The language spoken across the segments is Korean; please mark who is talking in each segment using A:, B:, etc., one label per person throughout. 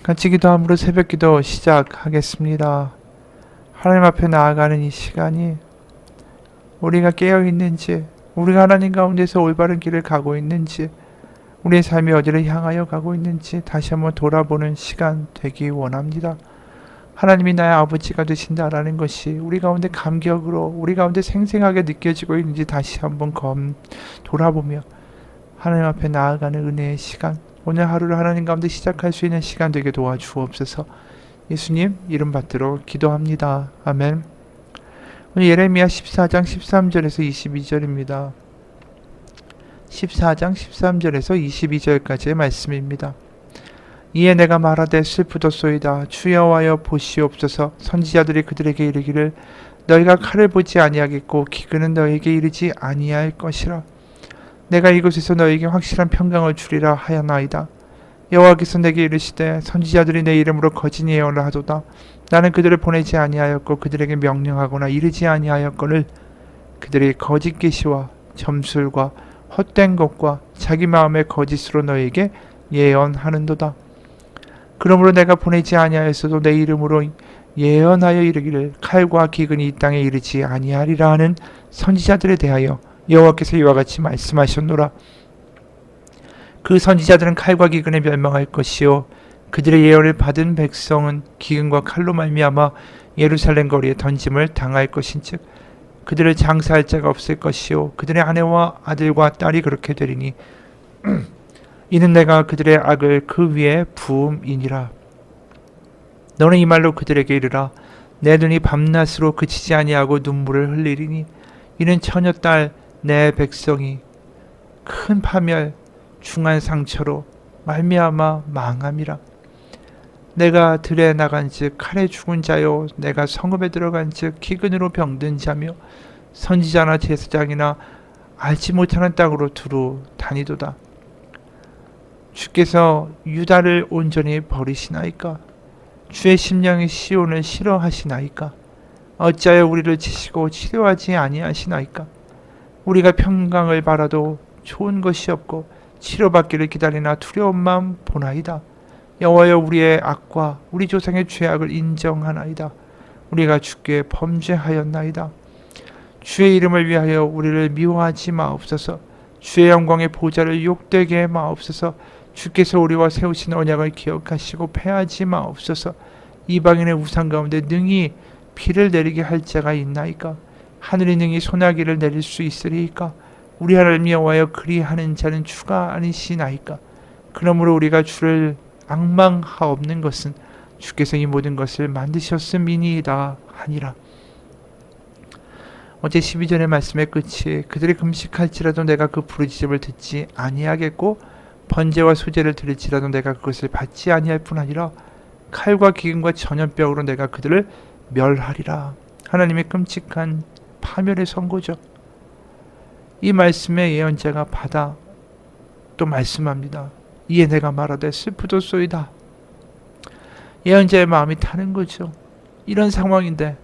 A: 같이 기도함으로 새벽기도 시작하겠습니다. 하나님 앞에 나아가는 이 시간이 우리가 깨어있는지, 우리가 하나님 가운데서 올바른 길을 가고 있는지, 우리의 삶이 어디를 향하여 가고 있는지 다시 한번 돌아보는 시간 되기 원합니다. 하나님이 나의 아버지가 되신다라는 것이 우리 가운데 감격으로, 우리 가운데 생생하게 느껴지고 있는지 다시 한번 돌아보며 하나님 앞에 나아가는 은혜의 시간, 오늘 하루를 하나님 가운데 시작할 수 있는 시간 되게 도와주옵소서. 예수님 이름 받들어 기도합니다. 아멘. 오늘 예레미야 14장 13절에서 22절입니다. 14장 13절에서 22절까지의 말씀입니다. 이에 내가 말하되 슬프도소이다. 주 여호와여 보시옵소서. 선지자들이 그들에게 이르기를 너희가 칼을 보지 아니하겠고 기근은 너희에게 이르지 아니할 것이라. 내가 이곳에서 너희에게 확실한 평강을 주리라 하였나이다. 여호와께서 내게 이르시되 선지자들이 내 이름으로 거짓 예언을 하도다. 나는 그들을 보내지 아니하였고 그들에게 명령하거나 이르지 아니하였거늘 그들이 거짓 계시와 점술과 헛된 것과 자기 마음의 거짓으로 너에게 예언하는도다. 그러므로 내가 보내지 아니하였어도 내 이름으로 예언하여 이르기를 칼과 기근이 이 땅에 이르지 아니하리라 하는 선지자들에 대하여 여호와께서 이와 같이 말씀하셨노라. 그 선지자들은 칼과 기근에 멸망할 것이요 그들의 예언을 받은 백성은 기근과 칼로 말미암아 예루살렘 거리에 던짐을 당할 것인즉 그들을 장사할 자가 없을 것이요 그들의 아내와 아들과 딸이 그렇게 되리니 이는 내가 그들의 악을 그 위에 부음이니라. 너는 이 말로 그들에게 이르라. 내 눈이 밤낮으로 그치지 아니하고 눈물을 흘리리니 이는 처녀딸 내 백성이 큰 파멸 중한 상처로 말미암아 망함이라. 내가 들에 나간즉 칼에 죽은 자요 내가 성읍에 들어간즉 기근으로 병든 자며 선지자나 제사장이나 알지 못하는 땅으로 두루 다니도다. 주께서 유다를 온전히 버리시나이까? 주의 심령이 시온을 싫어하시나이까? 어찌하여 우리를 치시고 치료하지 아니하시나이까? 우리가 평강을 바라도 좋은 것이 없고 치료받기를 기다리나 두려움만 보나이다. 여호와여 우리의 악과 우리 조상의 죄악을 인정하나이다. 우리가 주께 범죄하였나이다. 주의 이름을 위하여 우리를 미워하지 마옵소서. 주의 영광의 보좌를 욕되게 마옵소서. 주께서 우리와 세우신 언약을 기억하시고 패하지 마옵소서. 이방인의 우상 가운데 능히 비를 내리게 할 자가 있나이까? 하늘이 능히 소나기를 내릴 수 있으리이까? 우리 하나님 여호와여 그리하는 자는 주가 아니시나이까? 그러므로 우리가 주를 앙망하옵는 것은 주께서 이 모든 것을 만드셨음이니이다 하니라. 어제 12절의 말씀의 끝이 그들이 금식할지라도 내가 그 부르짖음을 듣지 아니하겠고 번제와 소제를 드릴지라도 내가 그것을 받지 아니할 뿐 아니라 칼과 기근과 전염병으로 내가 그들을 멸하리라. 하나님의 끔찍한 파멸의 선고죠. 이 말씀의 예언자가 받아 또 말씀합니다. 이에 내가 말하되 슬프도소이다. 예언자의 마음이 타는 거죠. 이런 상황인데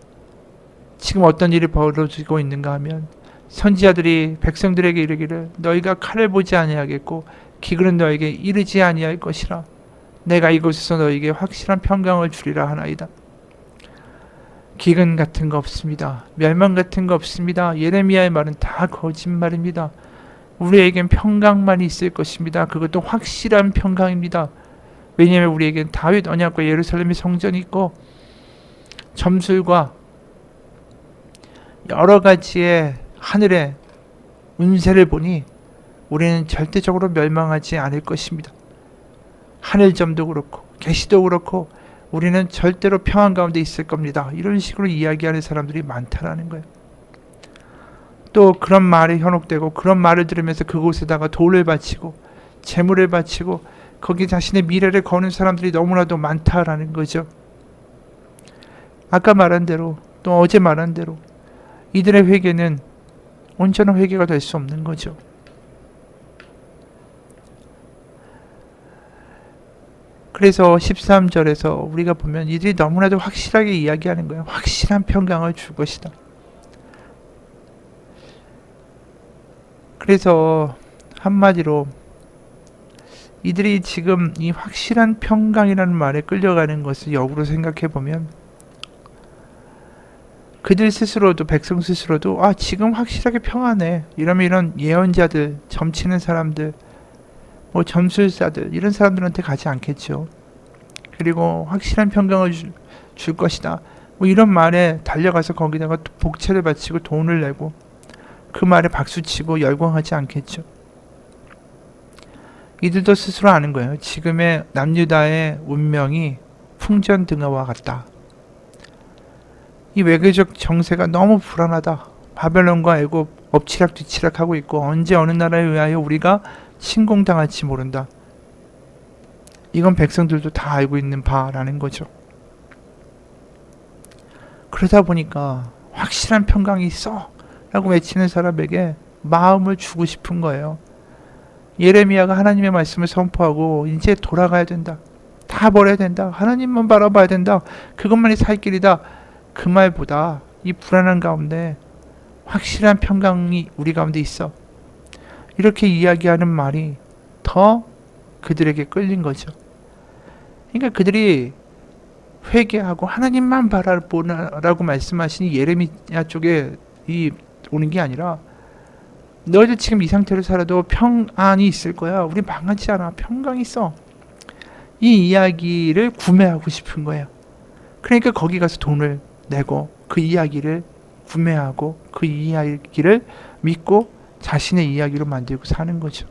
A: 지금 어떤 일이 벌어지고 있는가 하면 선지자들이 백성들에게 이르기를 너희가 칼을 보지 아니하겠고 기근은 너에게 이르지 아니할 것이라. 내가 이곳에서 너에게 확실한 평강을 주리라 하나이다. 기근 같은 거 없습니다. 멸망 같은 거 없습니다. 예레미야의 말은 다 거짓말입니다. 우리에겐 평강만 있을 것입니다. 그것도 확실한 평강입니다. 왜냐하면 우리에겐 다윗 언약과 예루살렘의 성전이 있고 점술과 여러 가지의 하늘의 운세를 보니 우리는 절대적으로 멸망하지 않을 것입니다. 하늘점도 그렇고 계시도 그렇고 우리는 절대로 평안 가운데 있을 겁니다. 이런 식으로 이야기하는 사람들이 많다라는 거예요. 또 그런 말에 현혹되고 그런 말을 들으면서 그곳에다가 돌을 바치고 재물을 바치고 거기 자신의 미래를 거는 사람들이 너무나도 많다라는 거죠. 아까 말한 대로 또 어제 말한 대로 이들의 회개는 온전한 회개가 될 수 없는 거죠. 그래서 13절에서 우리가 보면 이들이 너무나도 확실하게 이야기하는 거예요. 확실한 평강을 줄 것이다. 그래서 한마디로 이들이 지금 이 확실한 평강이라는 말에 끌려가는 것을 역으로 생각해 보면 그들 스스로도 백성 스스로도 지금 확실하게 평안해 이러면 이런 예언자들 점치는 사람들 뭐 점술사들 이런 사람들한테 가지 않겠죠. 그리고 확실한 평강을 줄 것이다 뭐 이런 말에 달려가서 거기다가 복채를 바치고 돈을 내고 그 말에 박수치고 열광하지 않겠죠. 이들도 스스로 아는 거예요. 지금의 남유다의 운명이 풍전등화와 같다. 이 외교적 정세가 너무 불안하다. 바벨론과 애굽 엎치락뒤치락 하고 있고 언제 어느 나라에 의하여 우리가 침공당할지 모른다. 이건 백성들도 다 알고 있는 바라는 거죠. 그러다 보니까 확실한 평강이 있어 라고 외치는 사람에게 마음을 주고 싶은 거예요. 예레미야가 하나님의 말씀을 선포하고 이제 돌아가야 된다. 다 버려야 된다. 하나님만 바라봐야 된다. 그것만이 살 길이다. 그 말보다 이 불안한 가운데 확실한 평강이 우리 가운데 있어. 이렇게 이야기하는 말이 더 그들에게 끌린 거죠. 그러니까 그들이 회개하고 하나님만 바라보라고 말씀하신 예레미야 쪽에 오는 게 아니라 너희들 지금 이 상태로 살아도 평안이 있을 거야. 우리 망하지 않아. 평강이 있어. 이 이야기를 구매하고 싶은 거예요. 그러니까 거기 가서 돈을 내고 그 이야기를 구매하고 그 이야기를 믿고 자신의 이야기로 만들고 사는 거죠.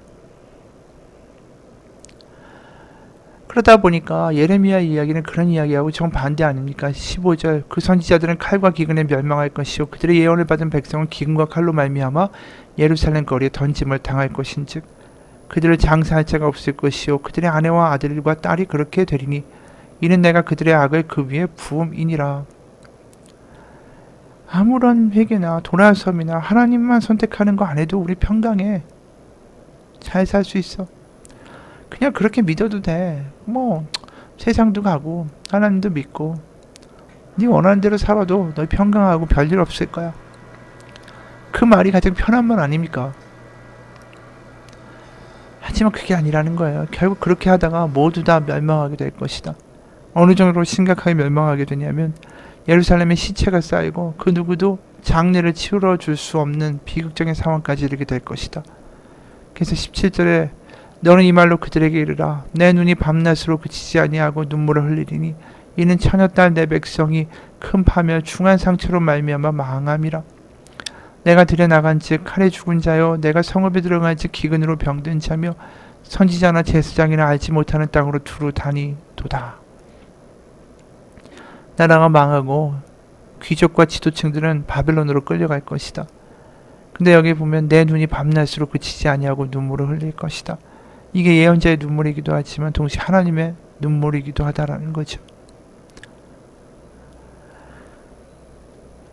A: 그러다 보니까 예레미야 이야기는 그런 이야기하고 정반대 아닙니까? 15절 그 선지자들은 칼과 기근에 멸망할 것이요 그들의 예언을 받은 백성은 기근과 칼로 말미암아 예루살렘 거리에 던짐을 당할 것인즉 그들을 장사할 자가 없을 것이요 그들의 아내와 아들과 딸이 그렇게 되리니 이는 내가 그들의 악을 그 위에 부음이니라. 아무런 회개나 돌아섬이나 하나님만 선택하는 거 안 해도 우리 평강해. 잘 살 수 있어. 그냥 그렇게 믿어도 돼. 뭐 세상도 가고 하나님도 믿고 네 원하는 대로 살아도 너 평강하고 별일 없을 거야. 그 말이 가장 편한 말 아닙니까? 하지만 그게 아니라는 거예요. 결국 그렇게 하다가 모두 다 멸망하게 될 것이다. 어느 정도로 심각하게 멸망하게 되냐면 예루살렘에 시체가 쌓이고 그 누구도 장례를 치러줄 수 없는 비극적인 상황까지 이르게 될 것이다. 그래서 17절에 너는 이 말로 그들에게 이르라. 내 눈이 밤낮으로 그치지 아니하고 눈물을 흘리리니 이는 처녀딸 내 백성이 큰 파멸 중한 상처로 말미암아 망함이라. 내가 들여나간즉 칼에 죽은 자요 내가 성읍에 들어간즉 기근으로 병든 자며 선지자나 제사장이나 알지 못하는 땅으로 두루 다니도다. 나라가 망하고 귀족과 지도층들은 바벨론으로 끌려갈 것이다. 근데 여기 보면 내 눈이 밤낮으로 그치지 아니하고 눈물을 흘릴 것이다. 이게 예언자의 눈물이기도 하지만 동시에 하나님의 눈물이기도 하다라는 거죠.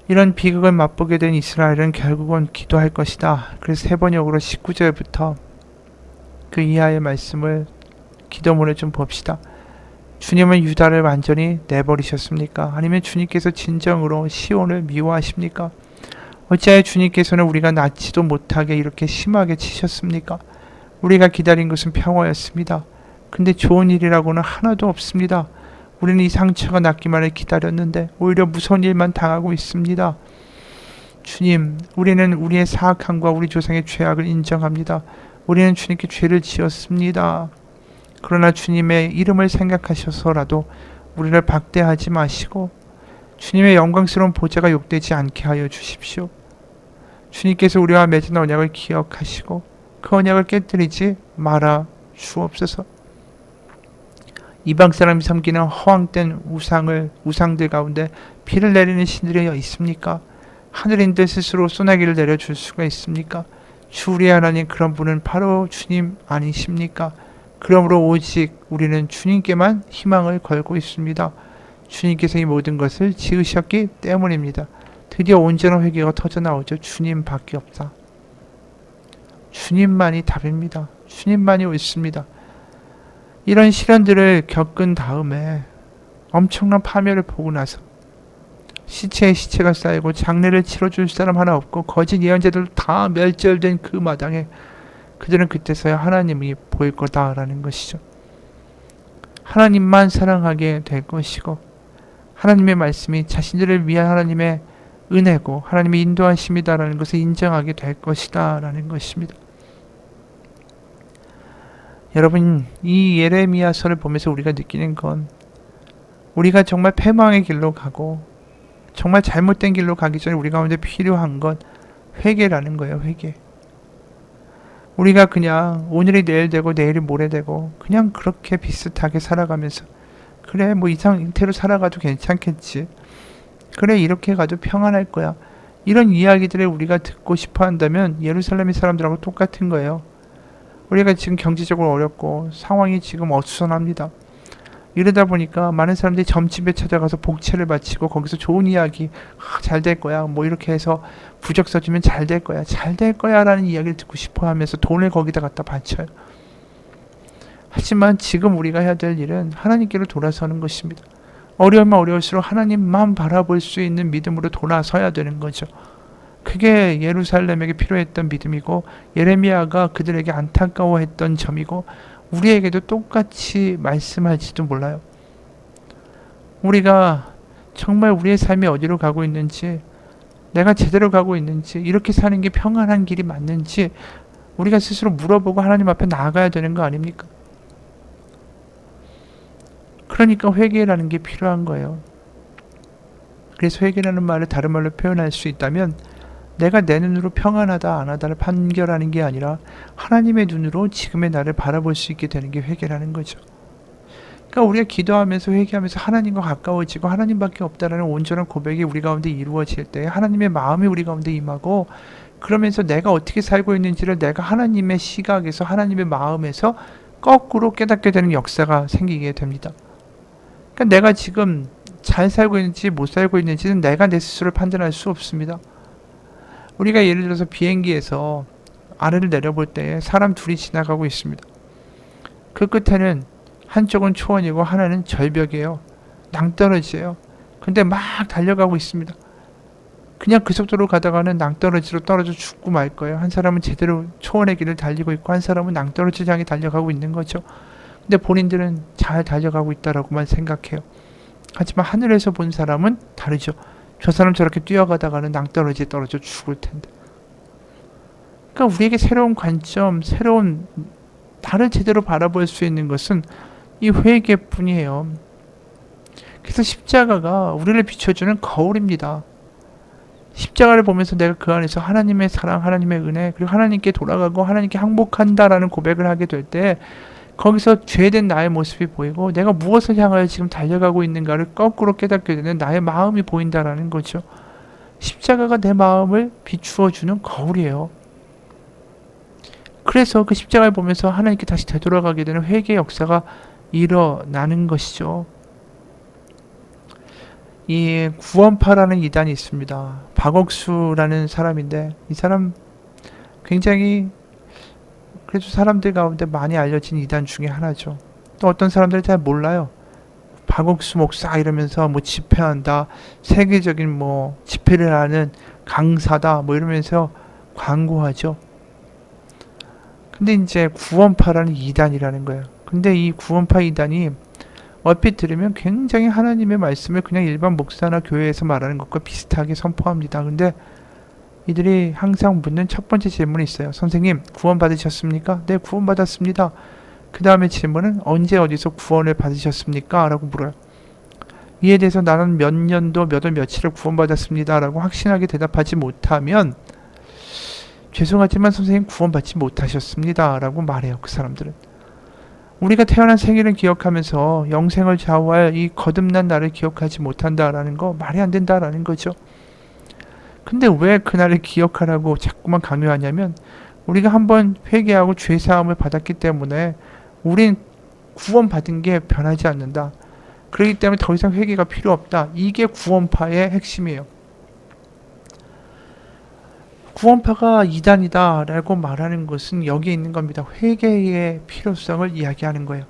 A: 이런 비극을 맛보게 된 이스라엘은 결국은 기도할 것이다. 그래서 세 번역으로 19절부터 그 이하의 말씀을 기도문을 좀 봅시다. 주님은 유다를 완전히 내버리셨습니까? 아니면 주님께서 진정으로 시온을 미워하십니까? 어찌하여 주님께서는 우리가 낫지도 못하게 이렇게 심하게 치셨습니까? 우리가 기다린 것은 평화였습니다. 근데 좋은 일이라고는 하나도 없습니다. 우리는 이 상처가 낫기만을 기다렸는데 오히려 무서운 일만 당하고 있습니다. 주님, 우리는 우리의 사악함과 우리 조상의 죄악을 인정합니다. 우리는 주님께 죄를 지었습니다. 그러나 주님의 이름을 생각하셔서라도 우리를 박대하지 마시고 주님의 영광스러운 보좌가 욕되지 않게 하여 주십시오. 주님께서 우리와 맺은 언약을 기억하시고 그 언약을 깨뜨리지 말아 주옵소서. 이방 사람이 섬기는 허황된 우상들 가운데 피를 내리는 신들이 있습니까? 하늘인들 스스로 소나기를 내려줄 수가 있습니까? 주 우리 하나님, 그런 분은 바로 주님 아니십니까? 그러므로 오직 우리는 주님께만 희망을 걸고 있습니다. 주님께서 이 모든 것을 지으셨기 때문입니다. 드디어 온전한 회개가 터져나오죠. 주님밖에 없다. 주님만이 답입니다. 주님만이 옳습니다. 이런 시련들을 겪은 다음에 엄청난 파멸을 보고 나서 시체에 시체가 쌓이고 장례를 치러줄 사람 하나 없고 거짓 예언자들 다 멸절된 그 마당에 그들은 그때서야 하나님이 보일 거다라는 것이죠. 하나님만 사랑하게 될 것이고 하나님의 말씀이 자신들을 위한 하나님의 은혜고 하나님의 인도하심이다라는 것을 인정하게 될 것이다 라는 것입니다. 여러분, 이 예레미야서를 보면서 우리가 느끼는 건 우리가 정말 패망의 길로 가고 정말 잘못된 길로 가기 전에 우리 가운데 필요한 건 회개라는 거예요. 회개. 우리가 그냥 오늘이 내일 되고 내일이 모레 되고 그냥 그렇게 비슷하게 살아가면서 그래 뭐 이태로 살아가도 괜찮겠지. 그래 이렇게 가도 평안할 거야. 이런 이야기들을 우리가 듣고 싶어 한다면 예루살렘의 사람들하고 똑같은 거예요. 우리가 지금 경제적으로 어렵고 상황이 지금 어수선합니다. 이러다 보니까 많은 사람들이 점집에 찾아가서 복채를 바치고 거기서 좋은 이야기 잘 될 거야 뭐 이렇게 해서 부적 써주면 잘 될 거야 잘 될 거야 라는 이야기를 듣고 싶어 하면서 돈을 거기다 갖다 바쳐요. 하지만 지금 우리가 해야 될 일은 하나님께로 돌아서는 것입니다. 어려우면 어려울수록 하나님만 바라볼 수 있는 믿음으로 돌아서야 되는 거죠. 그게 예루살렘에게 필요했던 믿음이고 예레미야가 그들에게 안타까워했던 점이고 우리에게도 똑같이 말씀할지도 몰라요. 우리가 정말 우리의 삶이 어디로 가고 있는지, 내가 제대로 가고 있는지, 이렇게 사는 게 평안한 길이 맞는지 우리가 스스로 물어보고 하나님 앞에 나아가야 되는 거 아닙니까? 그러니까 회개라는 게 필요한 거예요. 그래서 회개라는 말을 다른 말로 표현할 수 있다면 내가 내 눈으로 평안하다 안 하다를 판결하는 게 아니라 하나님의 눈으로 지금의 나를 바라볼 수 있게 되는 게 회개라는 거죠. 그러니까 우리가 기도하면서 회개하면서 하나님과 가까워지고 하나님밖에 없다라는 온전한 고백이 우리 가운데 이루어질 때 하나님의 마음이 우리 가운데 임하고 그러면서 내가 어떻게 살고 있는지를 내가 하나님의 시각에서 하나님의 마음에서 거꾸로 깨닫게 되는 역사가 생기게 됩니다. 그러니까 내가 지금 잘 살고 있는지 못 살고 있는지는 내가 내 스스로 판단할 수 없습니다. 우리가 예를 들어서 비행기에서 아래를 내려볼 때 사람 둘이 지나가고 있습니다. 그 끝에는 한쪽은 초원이고 하나는 절벽이에요. 낭떠러지예요. 근데 막 달려가고 있습니다. 그냥 그 속도로 가다가는 낭떠러지로 떨어져 죽고 말 거예요. 한 사람은 제대로 초원의 길을 달리고 있고 한 사람은 낭떠러지 향해 달려가고 있는 거죠. 근데 본인들은 잘 달려가고 있다라고만 생각해요. 하지만 하늘에서 본 사람은 다르죠. 저 사람 저렇게 뛰어가다가는 낭떠러지에 떨어져 죽을 텐데. 그러니까 우리에게 새로운 관점, 새로운 나를 제대로 바라볼 수 있는 것은 이 회개뿐이에요. 그래서 십자가가 우리를 비춰주는 거울입니다. 십자가를 보면서 내가 그 안에서 하나님의 사랑, 하나님의 은혜, 그리고 하나님께 돌아가고 하나님께 항복한다라는 고백을 하게 될 때 거기서 죄된 나의 모습이 보이고 내가 무엇을 향하여 지금 달려가고 있는가를 거꾸로 깨닫게 되는 나의 마음이 보인다라는 거죠. 십자가가 내 마음을 비추어주는 거울이에요. 그래서 그 십자가를 보면서 하나님께 다시 되돌아가게 되는 회개의 역사가 일어나는 것이죠. 이 구원파라는 이단이 있습니다. 박옥수라는 사람인데 이 사람 굉장히 그래도 사람들 가운데 많이 알려진 이단 중에 하나죠. 또 어떤 사람들은 잘 몰라요. 박옥수 목사 이러면서 뭐 집회한다, 세계적인 뭐 집회를 하는 강사다 뭐 이러면서 광고하죠. 근데 이제 구원파라는 이단이라는 거예요. 근데 이 구원파 이단이 얼핏 들으면 굉장히 하나님의 말씀을 그냥 일반 목사나 교회에서 말하는 것과 비슷하게 선포합니다. 근데 이들이 항상 묻는 첫 번째 질문이 있어요. 선생님, 구원 받으셨습니까? 네, 구원 받았습니다. 그 다음에 질문은 언제 어디서 구원을 받으셨습니까? 라고 물어요. 이에 대해서 나는 몇 년도 몇 월 며칠을 구원 받았습니다. 라고 확신하게 대답하지 못하면 죄송하지만 선생님 구원 받지 못하셨습니다. 라고 말해요. 그 사람들은. 우리가 태어난 생일을 기억하면서 영생을 좌우할 이 거듭난 나를 기억하지 못한다라는 거 말이 안 된다라는 거죠. 근데 왜 그날을 기억하라고 자꾸만 강요하냐면 우리가 한번 회개하고 죄사함을 받았기 때문에 우린 구원받은 게 변하지 않는다. 그렇기 때문에 더 이상 회개가 필요 없다. 이게 구원파의 핵심이에요. 구원파가 이단이다 라고 말하는 것은 여기에 있는 겁니다. 회개의 필요성을 이야기하는 거예요.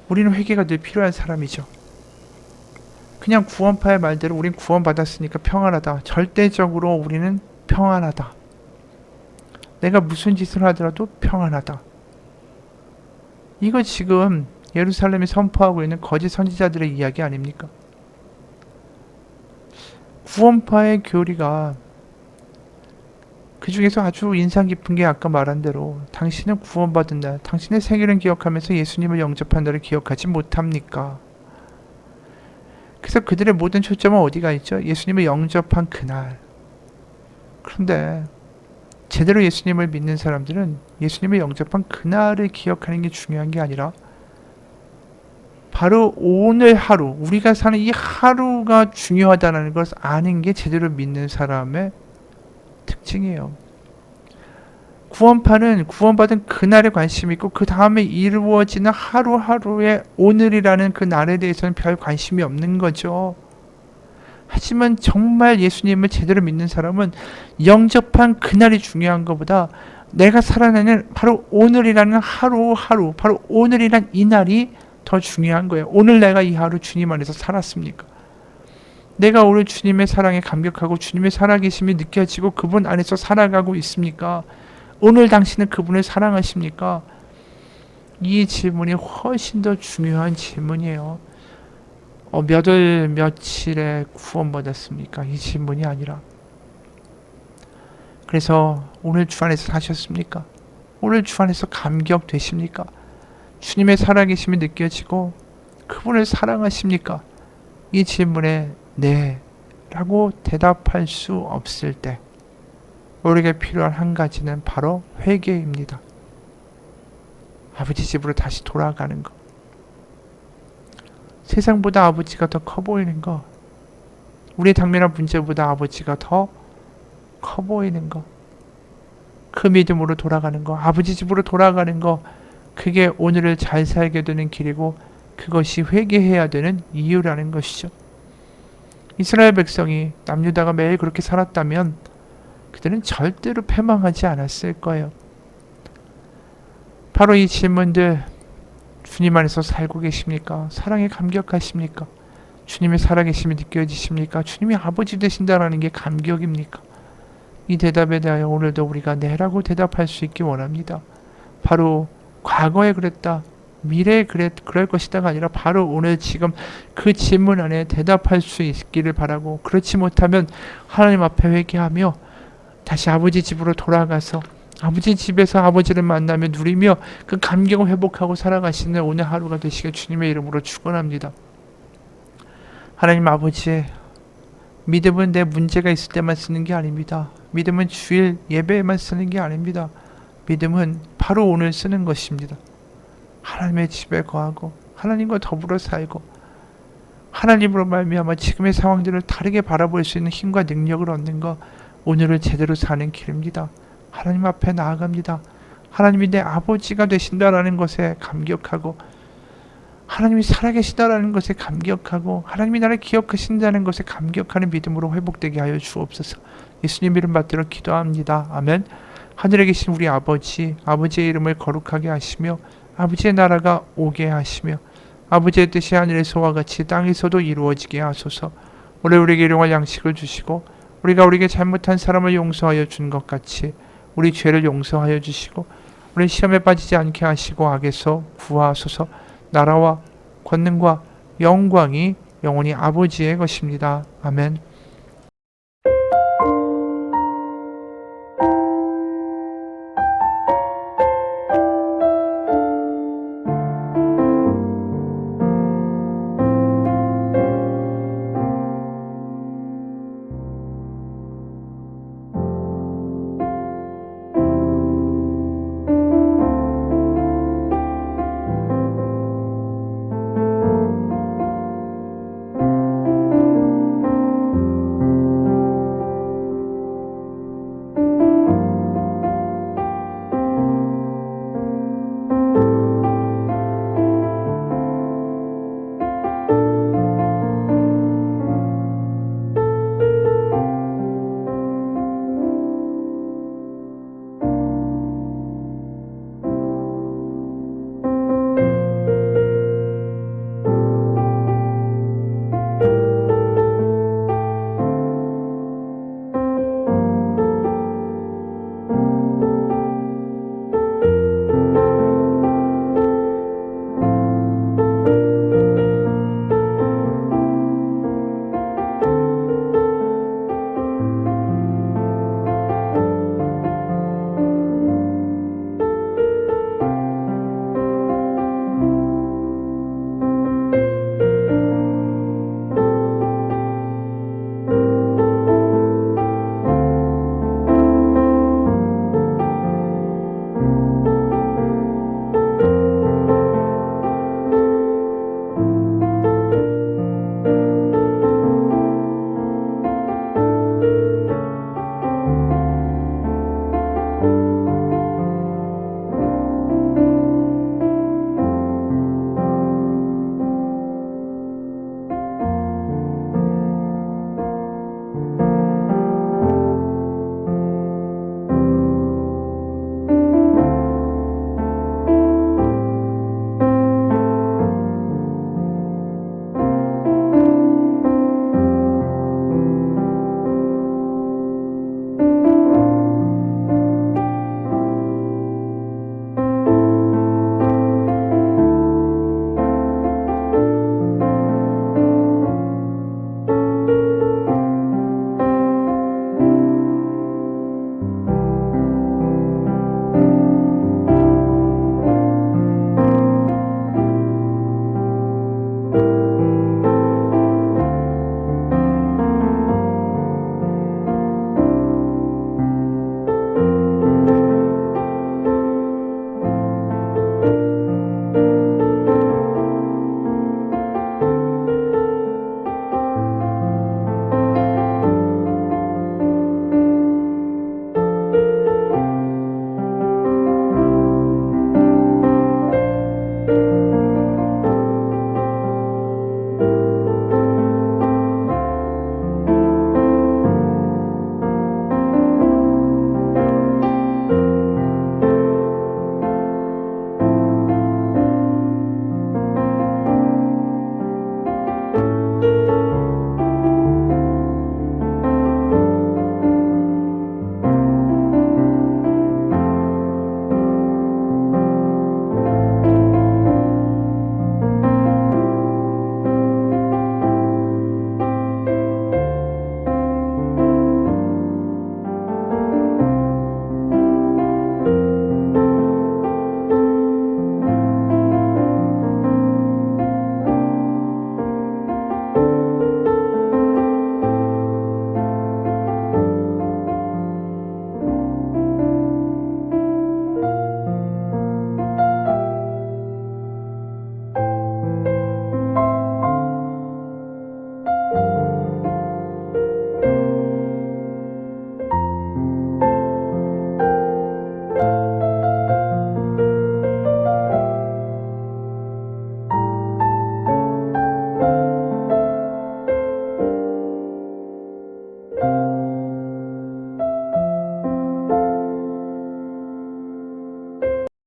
A: 우리는 회개가 늘 필요한 사람이죠. 그냥 구원파의 말대로 우린 구원받았으니까 평안하다. 절대적으로 우리는 평안하다. 내가 무슨 짓을 하더라도 평안하다. 이거 지금 예루살렘이 선포하고 있는 거짓 선지자들의 이야기 아닙니까? 구원파의 교리가 그 중에서 아주 인상 깊은 게 아까 말한 대로 당신은 구원받은 날, 당신의 생일을 기억하면서 예수님을 영접한 날을 기억하지 못합니까? 그래서 그들의 모든 초점은 어디가 있죠? 예수님을 영접한 그날. 그런데 제대로 예수님을 믿는 사람들은 예수님을 영접한 그날을 기억하는 게 중요한 게 아니라 바로 오늘 하루, 우리가 사는 이 하루가 중요하다는 것을 아는 게 제대로 믿는 사람의 특징이에요. 구원파는 구원받은 그날에 관심이 있고 그 다음에 이루어지는 하루하루의 오늘이라는 그 날에 대해서는 별 관심이 없는 거죠. 하지만 정말 예수님을 제대로 믿는 사람은 영접한 그날이 중요한 것보다 내가 살아내는 바로 오늘이라는 하루하루, 바로 오늘이란 이 날이 더 중요한 거예요. 오늘 내가 이 하루 주님 안에서 살았습니까? 내가 오늘 주님의 사랑에 감격하고 주님의 살아계심이 느껴지고 그분 안에서 살아가고 있습니까? 오늘 당신은 그분을 사랑하십니까? 이 질문이 훨씬 더 중요한 질문이에요. 몇 월 며칠에 구원받았습니까? 이 질문이 아니라. 그래서 오늘 주 안에서 사셨습니까? 오늘 주 안에서 감격되십니까? 주님의 살아계심이 느껴지고 그분을 사랑하십니까? 이 질문에 네 라고 대답할 수 없을 때 우리에게 필요한 한 가지는 바로 회개입니다. 아버지 집으로 다시 돌아가는 것. 세상보다 아버지가 더 커 보이는 것. 우리의 당면한 문제보다 아버지가 더 커 보이는 것. 그 믿음으로 돌아가는 것. 아버지 집으로 돌아가는 것. 그게 오늘을 잘 살게 되는 길이고 그것이 회개해야 되는 이유라는 것이죠. 이스라엘 백성이 남유다가 매일 그렇게 살았다면 그들은 절대로 패망하지 않았을 거예요. 바로 이 질문들, 주님 안에서 살고 계십니까? 사랑에 감격하십니까? 주님의 살아계심이 느껴지십니까? 주님이 아버지 되신다라는 게 감격입니까? 이 대답에 대하여 오늘도 우리가 네라고 대답할 수 있기 원합니다. 바로 과거에 그랬다, 미래에 그럴 것이다가 아니라 바로 오늘 지금 그 질문 안에 대답할 수 있기를 바라고, 그렇지 못하면 하나님 앞에 회개하며 다시 아버지 집으로 돌아가서 아버지 집에서 아버지를 만나며 누리며 그 감격을 회복하고 살아가시는 오늘 하루가 되시길 주님의 이름으로 축원합니다. 하나님 아버지, 믿음은 내 문제가 있을 때만 쓰는 게 아닙니다. 믿음은 주일 예배에만 쓰는 게 아닙니다. 믿음은 바로 오늘 쓰는 것입니다. 하나님의 집에 거하고 하나님과 더불어 살고 하나님으로 말미암아 지금의 상황들을 다르게 바라볼 수 있는 힘과 능력을 얻는 것, 오늘을 제대로 사는 길입니다. 하나님 앞에 나아갑니다. 하나님이 내 아버지가 되신다라는 것에 감격하고 하나님이 살아계시다라는 것에 감격하고 하나님이 나를 기억하신다는 것에 감격하는 믿음으로 회복되게 하여 주옵소서. 예수님 이름 받들어 기도합니다. 아멘. 하늘에 계신 우리 아버지, 아버지의 이름을 거룩하게 하시며 아버지의 나라가 오게 하시며 아버지의 뜻이 하늘에서와 같이 땅에서도 이루어지게 하소서. 오늘 우리에게 일용할 양식을 주시고 우리가 우리에게 잘못한 사람을 용서하여 준 것 같이 우리 죄를 용서하여 주시고 우리 시험에 빠지지 않게 하시고 악에서 구하소서. 나라와 권능과 영광이 영원히 아버지의 것입니다. 아멘.